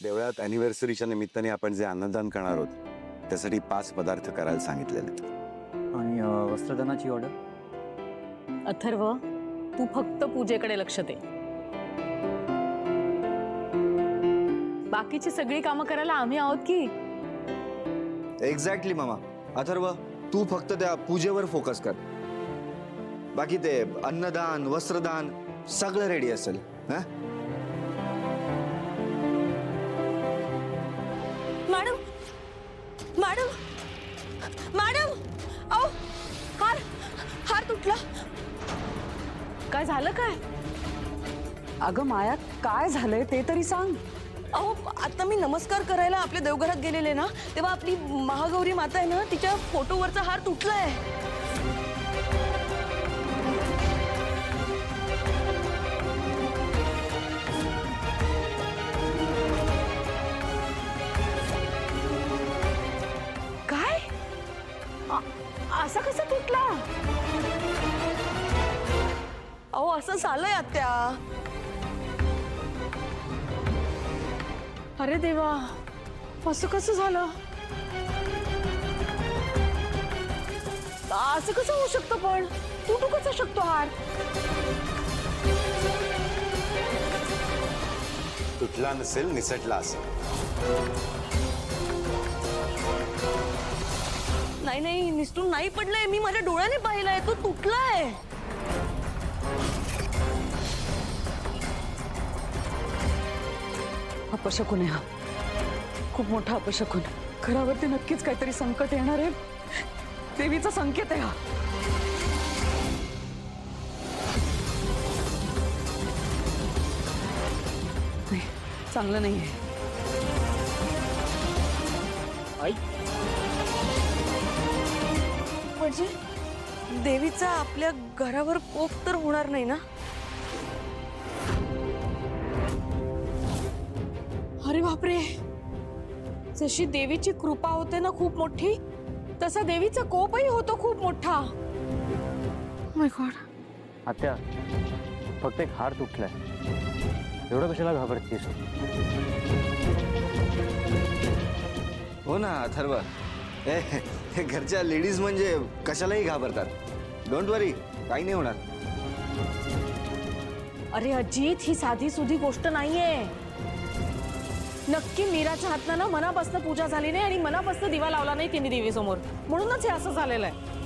देवळात अॅनिव्हर्सरीच्या निमित्ताने आपण जे अन्नदान करणार आहोत त्यासाठी 5 पदार्थ करायला सांगितलेले आहेत. आणि वस्त्रदानाची ऑर्डर? अथर्व, तू फक्त पूजेकडे लक्ष दे. बाकीची सगळी कामं करायला आम्ही आहोत की. एक्झॅक्टली मामा. अथर्व, तू फक्त त्या पूजेवर फोकस कर. बाकी ते अन्नदान वस्त्रदान सगळं रेडी असेल. हा? मॅडम मॅडम मॅडम, अहो हार हार तुटला. काय झालं काय? अगं माया, काय झालंय ते तरी सांग. अहो आता मी नमस्कार करायला आपल्या देवघरात गेलेले ना, तेव्हा आपली महागौरी माता आहे ना, तिच्या फोटोवरचा हार तुटलाय. काय? असा कसा तुटला? अहो असं झालंय आत्या. अरे देवा, असं कसं झालं? असं कसं होऊ शकतं? पण तुटू कसा शकतो हार? तुटला नसेल, निसटला असेल. नाही नाही, निसटून नाही पडलंय. मी माझ्या डोळ्याने पाहिलाय, तो तुटलाय. अपशकुन आहे हा, खूप मोठा अपशकुन. घरावरती नक्कीच काहीतरी संकट येणार आहे. देवीचा संकेत आहे हा. नाही, चांगलं नाहीये. आई, म्हणजे देवीचा आपल्या घरावर कोप तर होणार नाही ना? अरे बापरे, जशी देवीची कृपा होते ना खूप मोठी, तसा देवीचा कोपही होतो खूप मोठा. माय गॉड. आत्या, फक्त एक हार तुटलाय, एवढं कशाला घाबरतेस? हो ना अथर्व. हे घरच्या लेडीज म्हणजे कशालाही घाबरतात. डोंट वरी, काही नाही होणार. अरे अजित, ही साधी सुधी गोष्ट नाहीये. नक्की मीराच्या हातनं ना मनापासून पूजा झाली नाही आणि मनापासून दिवा लावला नाही तिने देवीसमोर, म्हणूनच हे असं झालेलं आहे.